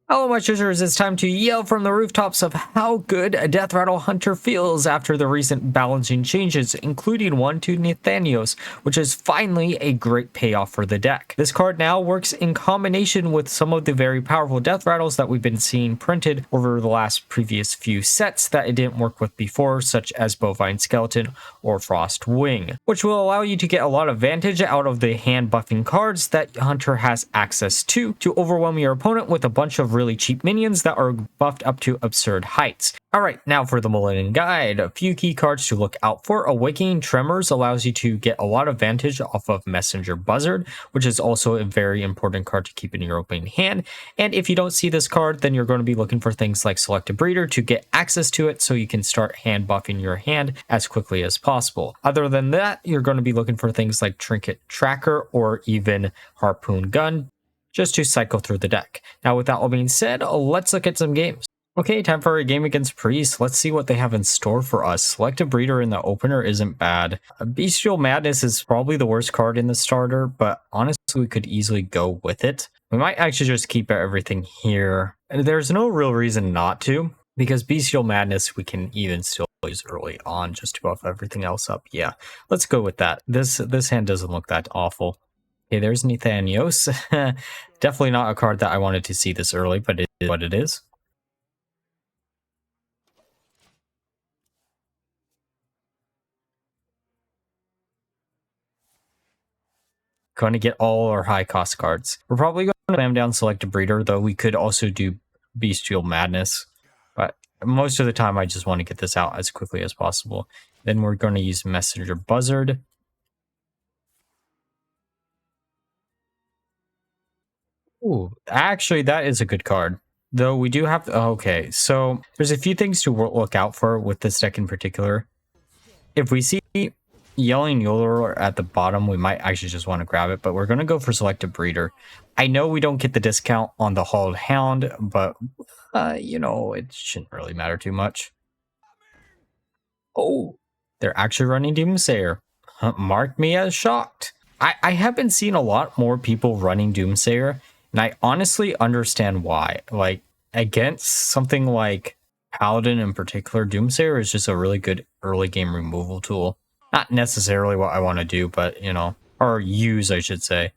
Hello, my treasures. It's time to yell from the rooftops of how good a Deathrattle Hunter feels after the recent balancing changes, including one to Nathanos, which is finally a great payoff for the deck. This card now works in combination with some of the very powerful Deathrattles that we've been seeing printed over the last previous few sets that it didn't work with before, such as Bovine Skeleton or Frost Wing, which will allow you to get a lot of advantage out of the hand buffing cards that Hunter has access to overwhelm your opponent with a bunch of really cheap minions that are buffed up to absurd heights. Alright, now for the Mulligan guide. A few key cards to look out for. Awakening Tremors allows you to get a lot of advantage off of Messenger Buzzard, which is also a very important card to keep in your opening hand. And if you don't see this card, then you're going to be looking for things like Selected Breeder to get access to it so you can start hand buffing your hand as quickly as possible. Other than that, you're going to be looking for things like Trinket Tracker or even Harpoon Gun, just to cycle through the deck. Now, with that all being said, let's look at some games. Okay, time for a game against Priest. Let's see what they have in store for us. Selective Breeder in the opener isn't bad. Bestial Madness is probably the worst card in the starter, but honestly, we could easily go with it. We might actually just keep everything here. There's no real reason not to, because Bestial Madness we can even still use early on just to buff everything else up. Yeah, let's go with that. This hand doesn't look that awful. Okay, there's Nathanos. Definitely not a card that I wanted to see this early, but it is what it is. Going to get all our high cost cards. We're probably going to slam down Selected Breeder, though we could also do Bestial Madness. But most of the time, I just want to get this out as quickly as possible. Then we're going to use Messenger Buzzard. Ooh, actually, that is a good card. Though we do have... Okay, so there's a few things to look out for with this deck in particular. If we see Yelling Yodeler at the bottom, we might actually just want to grab it, but we're going to go for Selective Breeder. I know we don't get the discount on the Hauled Hound, but, you know, it shouldn't really matter too much. Oh, they're actually running Doomsayer. Mark me as shocked. I have been seeing a lot more people running Doomsayer, and I honestly understand why. Like, against something like Paladin in particular, Doomsayer is just a really good early game removal tool. Not necessarily what I want to do, but, you know, or use, I should say.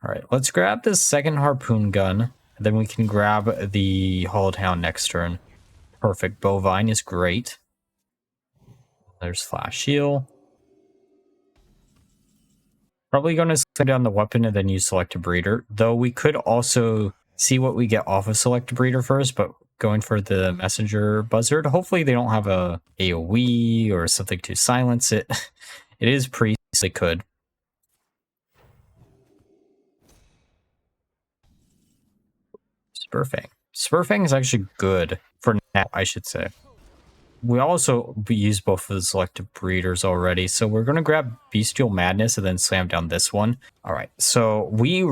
All right, let's grab this second Harpoon Gun. Then we can grab the Hauled Hound next turn. Perfect. Bovine is great. There's Flash Heal. Probably going to slam down the weapon and then use Selected Breeder. Though we could also see what we get off of Selected Breeder first, but going for the Messenger Buzzard. Hopefully they don't have a AoE or something to silence it. It is Priest, they could. Spurfang. Spurfang is actually good for now, I should say. We also use both of the Selective Breeders already, so we're going to grab Bestial Madness and then slam down this one. All right, so we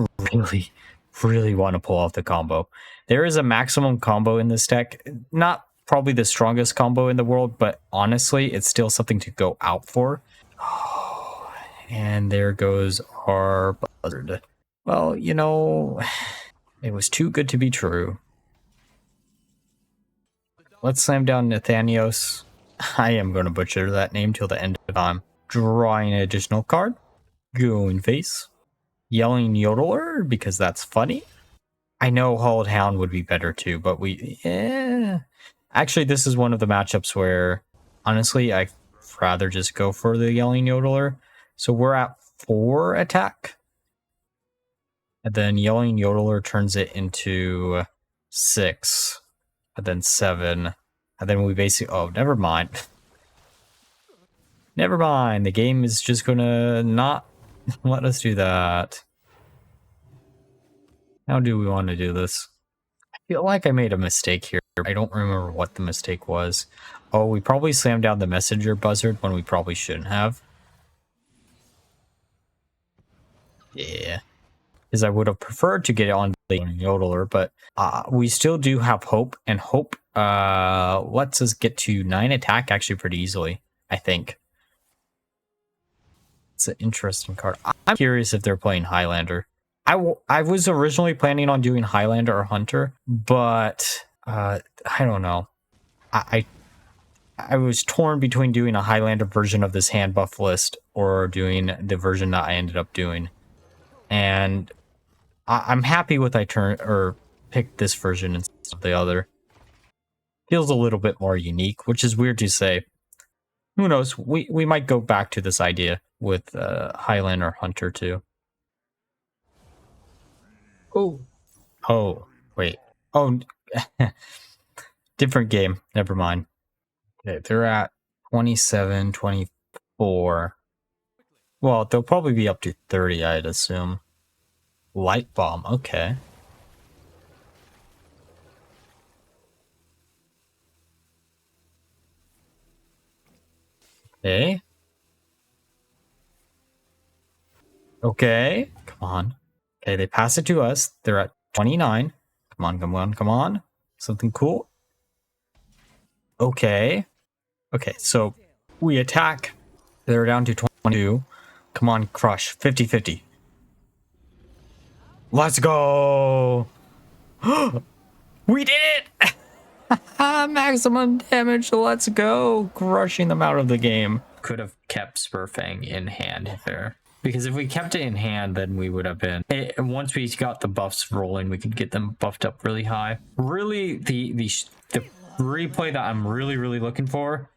really want to pull off the combo. There is a maximum combo in this deck. Not probably the strongest combo in the world, but honestly, it's still something to go out for. Oh, and there goes our Buzzard. Well, you know, it was too good to be true. Let's slam down Nathanos. I am going to butcher that name till the end of time. Drawing an additional card. Going face. Yelling Yodeler, because that's funny. I know Hauled Hound would be better too, but actually, this is one of the matchups where, honestly, I'd rather just go for the Yelling Yodeler. So we're at 4 attack. And then Yelling Yodeler turns it into 6. And then 7. And then we basically... Oh, never mind. Never mind. The game is just gonna not let us do that. How do we want to do this? I feel like I made a mistake here. I don't remember what the mistake was. Oh, we probably slammed down the Messenger Buzzard when we probably shouldn't have. Yeah. Because I would have preferred to get it on the Yodeler, but we still do have hope, and hope lets us get to 9 attack actually pretty easily, I think. It's an interesting card. I'm curious if they're playing Highlander. I was originally planning on doing Highlander or Hunter, but I don't know. I was torn between doing a Highlander version of this hand buff list or doing the version that I ended up doing. And I'm happy with I picked this version instead of the other. Feels a little bit more unique, which is weird to say. Who knows? We might go back to this idea with Highlander Hunter too. Oh, wait. Oh, different game. Never mind. Okay, they're at 27, 24. Well, they'll probably be up to 30, I'd assume. Light bomb, okay. Okay. Okay, come on. Okay, they pass it to us. They're at 29. Come on, come on, come on. Something cool. Okay. Okay, so we attack. They're down to 22. Come on, crush. 50-50. Let's go. We did it. Maximum damage. Let's go. Crushing them out of the game. Could have kept Spurfang in hand there. Because if we kept it in hand, then we would have been... once we got the buffs rolling, we could get them buffed up really high. Really, the replay that I'm really looking for...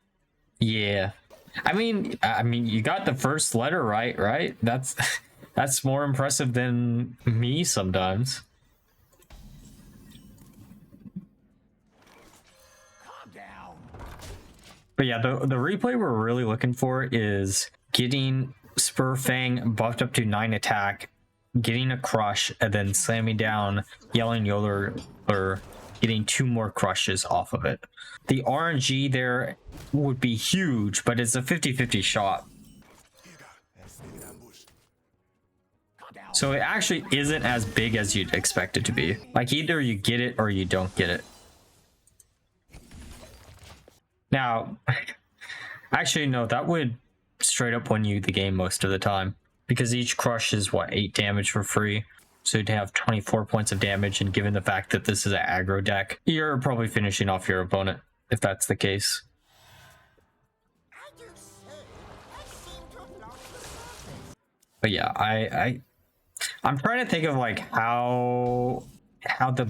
Yeah. I mean, you got the first letter right? That's more impressive than me sometimes. Calm down. But yeah, the replay we're really looking for is getting Spurfang buffed up to 9 attack, getting a crush, and then slamming down Yelling Yodeler, or getting 2 more crushes off of it. The RNG there would be huge, but it's a 50-50 shot. So it actually isn't as big as you'd expect it to be. Like, either you get it or you don't get it. Now, actually, no, that would straight up win you the game most of the time. Because each crush is, what, 8 damage for free? So you'd have 24 points of damage, and given the fact that this is an aggro deck, you're probably finishing off your opponent, if that's the case. But yeah, I'm trying to think of like how the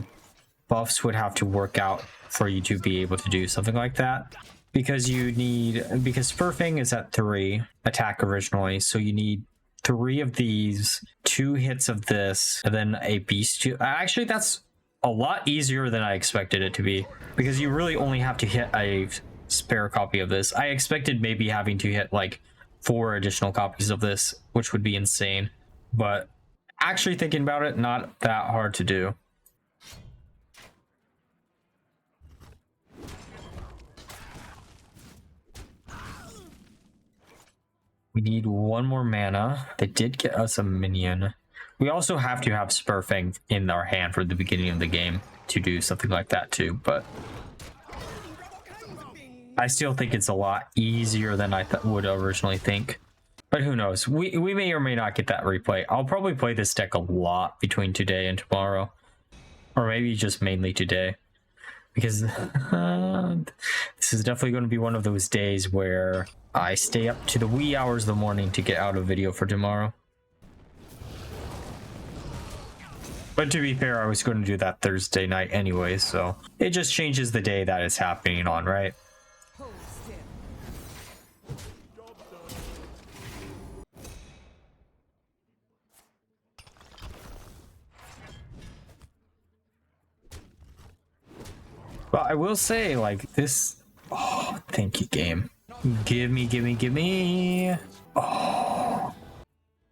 buffs would have to work out for you to be able to do something like that. Because Spurfang is at 3 attack originally, so you need 3 of these, 2 hits of this, and then a beast. Actually, that's a lot easier than I expected it to be, because you really only have to hit a spare copy of this. I expected maybe having to hit like 4 additional copies of this, which would be insane. But actually thinking about it, not that hard to do. We need 1 more mana. They did get us a minion. We also have to have Spurfang in our hand for the beginning of the game to do something like that too, but I still think it's a lot easier than I would originally think. But who knows? We may or may not get that replay. I'll probably play this deck a lot between today and tomorrow. Or maybe just mainly today. Because this is definitely going to be one of those days where I stay up to the wee hours of the morning to get out a video for tomorrow. But to be fair, I was going to do that Thursday night anyway, so it just changes the day that it's happening on, right? But I will say, like, this... Oh, thank you, game. Give me. Oh.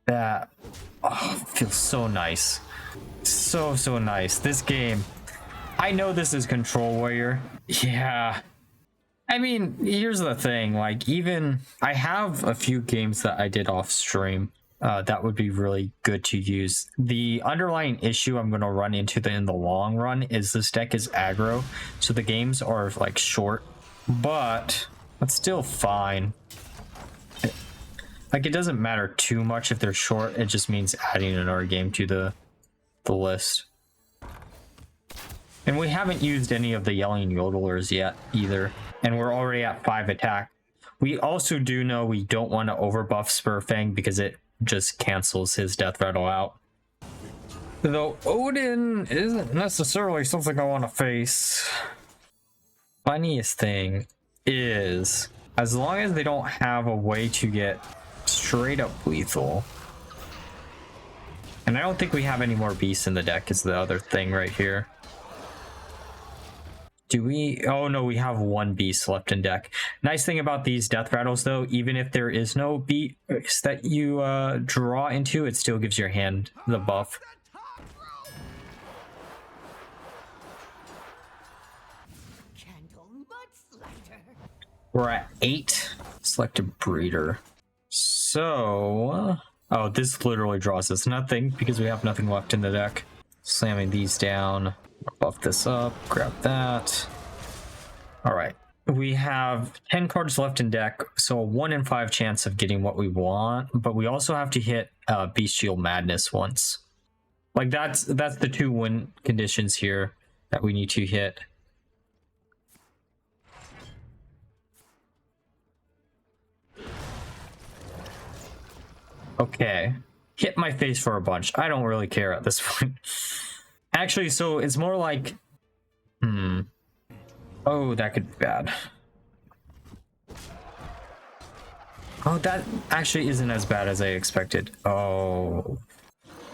That... Oh, feels so nice. So nice. This game... I know this is Control Warrior. Yeah. I mean, here's the thing. Like, even... I have a few games that I did off stream. That would be really good to use. The underlying issue I'm going to run into in the long run is this deck is aggro, so the games are like short, but it's still fine. Like, it doesn't matter too much if they're short. It just means adding another game to the the list. And we haven't used any of the Yelling Yodelers yet either. And we're already at 5 attack. We also do know we don't want to overbuff Spurfang because it just cancels his Deathrattle out. Though Odin isn't necessarily something I want to face. Funniest thing is, as long as they don't have a way to get straight up lethal. And I don't think we have any more beasts in the deck is the other thing right here. Do we? Oh no, we have 1 beast left in deck. Nice thing about these death rattles though, even if there is no beast that you draw into, it still gives your hand the buff. We're at 8. Select a breeder. So, oh, this literally draws us nothing because we have nothing left in the deck. Slamming these down. Buff this up, grab that. All right, we have 10 cards left in deck, so a 1 in 5 chance of getting what we want, but we also have to hit Bestial Madness once. Like that's the 2 win conditions here that we need to hit. Okay, hit my face for a bunch. I don't really care at this point. Actually, so it's more like, oh, that could be bad. Oh, that actually isn't as bad as I expected. Oh,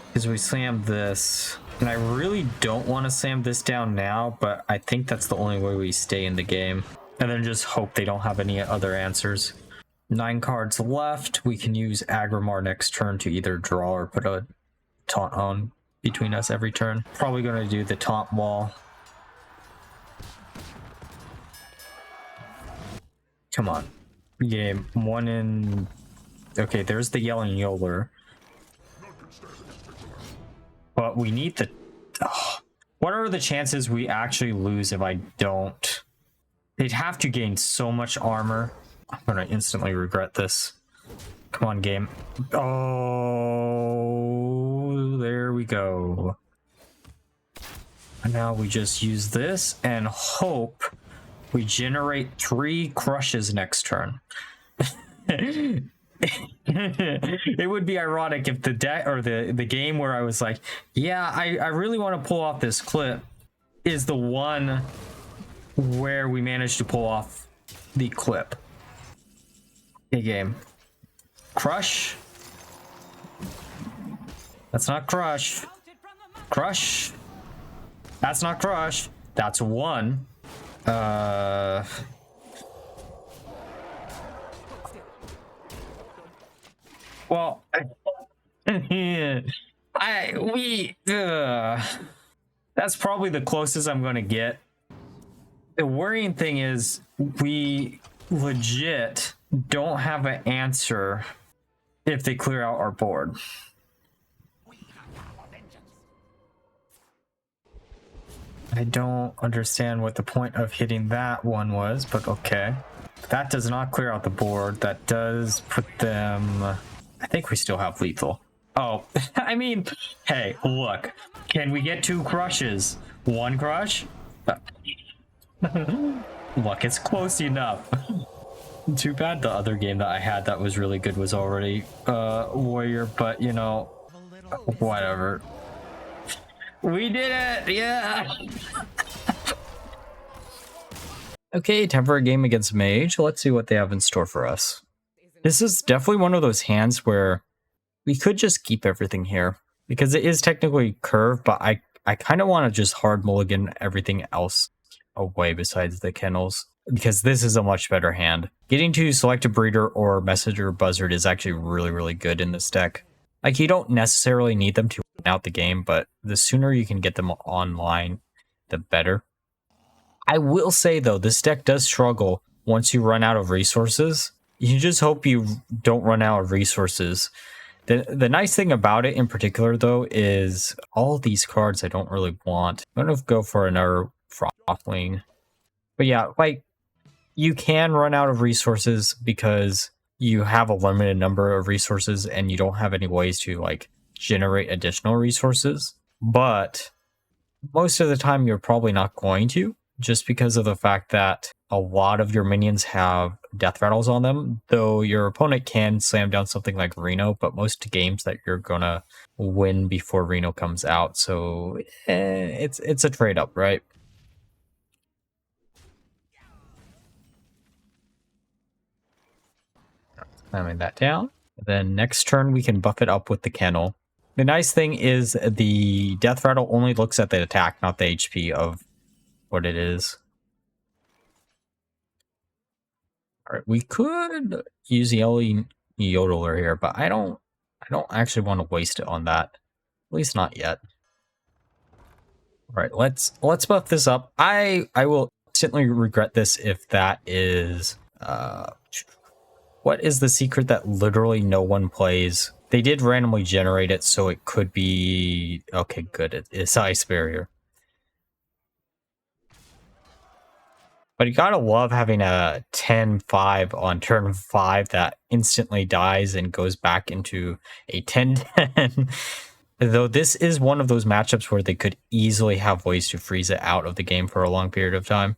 because we slammed this, and I really don't want to slam this down now, but I think that's the only way we stay in the game, and then just hope they don't have any other answers. 9 cards left. We can use Agrimar next turn to either draw or put a taunt on between us every turn. Probably going to do the taunt wall. Come on. Game 1 in... Okay, there's the Yelling Yodeler. But we need the... Oh. What are the chances we actually lose if I don't? They'd have to gain so much armor. I'm going to instantly regret this. Come on, game. Oh, there we go. And now we just use this and hope we generate 3 crushes next turn. It would be ironic if the deck or the game where I was like, yeah, I really want to pull off this clip is the one where we managed to pull off the clip. Okay, game. Crush. That's not crush. Crush. That's not crush. That's 1. Well, that's probably the closest I'm going to get. The worrying thing is we legit don't have an answer if they clear out our board. I don't understand what the point of hitting that one was, but okay. That does not clear out the board. That does put them... I think we still have lethal. Oh, I mean, hey, look. Can we get 2 crushes? 1 crush? Look, it's close enough. Too bad the other game that I had that was really good was already Warrior, but you know, whatever. We did it! Yeah! Okay, time for a game against Mage. Let's see what they have in store for us. This is definitely one of those hands where we could just keep everything here. Because it is technically curved, but I kind of want to just hard mulligan everything else away besides the kennels. Because this is a much better hand. Getting to select a breeder or messenger buzzard is actually really, really good in this deck. Like, you don't necessarily need them to win out the game, but the sooner you can get them online, the better. I will say, though, this deck does struggle once you run out of resources. You just hope you don't run out of resources. The nice thing about it in particular, though, is all these cards I don't really want. I'm going to go for another Frothling. But yeah, like, you can run out of resources because you have a limited number of resources and you don't have any ways to, like, generate additional resources. but most of the time you're probably not going to, just because of the fact that a lot of your minions have death rattles on them, though your opponent can slam down something like Reno, but most games that you're gonna win before Reno comes out, so it's a trade-up, right? Slamming that down. Then next turn we can buff it up with the kennel. The nice thing is the death rattle only looks at the attack, not the HP of what it is. All right, we could use the Ellie Yodeler here, but I don't actually want to waste it on that. At least not yet. All right, let's buff this up. I will instantly regret this if that is what is the secret that literally no one plays? They did randomly generate it, so it could be okay, good. It's Ice Barrier. But you gotta love having a 10-5 on turn 5 that instantly dies and goes back into a 10-10. Though this is one of those matchups where they could easily have ways to freeze it out of the game for a long period of time.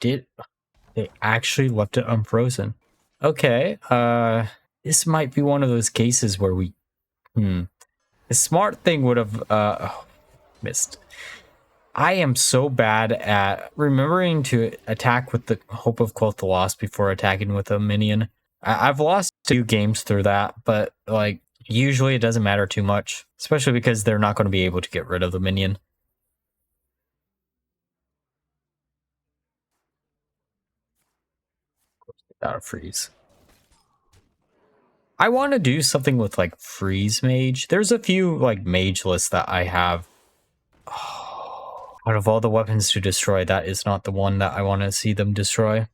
They actually left it unfrozen. Okay, this might be one of those cases where we... The smart thing would have... missed. I am so bad at remembering to attack with the Hope of Quoth the Lost before attacking with a minion. I've lost 2 games through that, but like usually it doesn't matter too much, especially because they're not going to be able to get rid of the minion. Without a freeze. I want to do something with like freeze mage. There's a few like mage lists that I have. Oh, out of all the weapons to destroy, that is not the one that I want to see them destroy.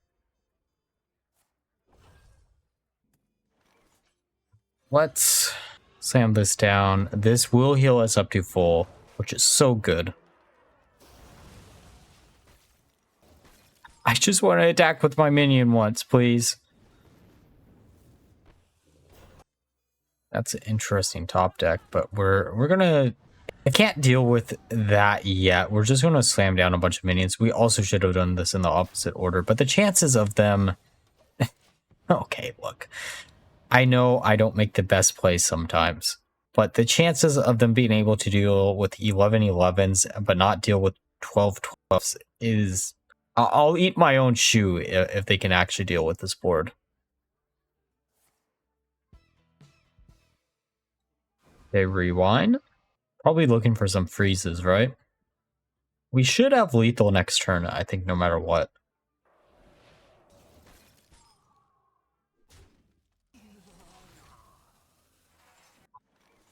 Let's slam this down. This will heal us up to full, which is so good. I just want to attack with my minion once, please. That's an interesting top deck, but we're gonna... I can't deal with that yet. We're just gonna slam down a bunch of minions. We also should have done this in the opposite order, but the chances of them... Okay, look. I know I don't make the best plays sometimes, but the chances of them being able to deal with 11-11s but not deal with 12-12s is... I'll eat my own shoe if they can actually deal with this board. They rewind. Probably looking for some freezes, right? We should have lethal next turn, I think, no matter what.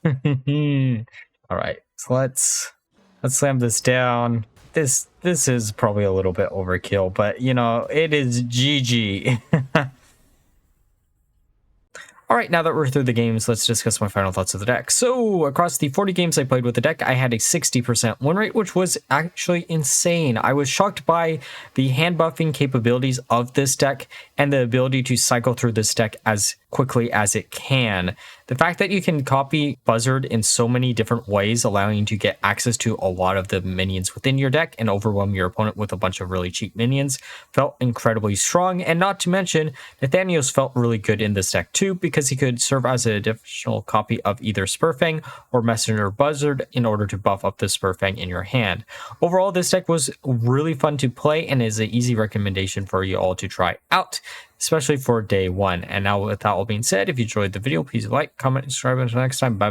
All right, so let's slam this down. This is probably a little bit overkill, but you know, it is GG. All right, now that we're through the games, let's discuss my final thoughts of the deck. So, across the 40 games I played with the deck, I had a 60% win rate, which was actually insane. I was shocked by the hand buffing capabilities of this deck and the ability to cycle through this deck as quickly as it can. The fact that you can copy Buzzard in so many different ways, allowing you to get access to a lot of the minions within your deck and overwhelm your opponent with a bunch of really cheap minions, felt incredibly strong. And not to mention, Nathanos felt really good in this deck too, because he could serve as an additional copy of either Spurfang or Messenger Buzzard in order to buff up the Spurfang in your hand. Overall, this deck was really fun to play and is an easy recommendation for you all to try out, especially for day 1. And now with that all being said, if you enjoyed the video, please like, comment, and subscribe. Until next time, bye bye.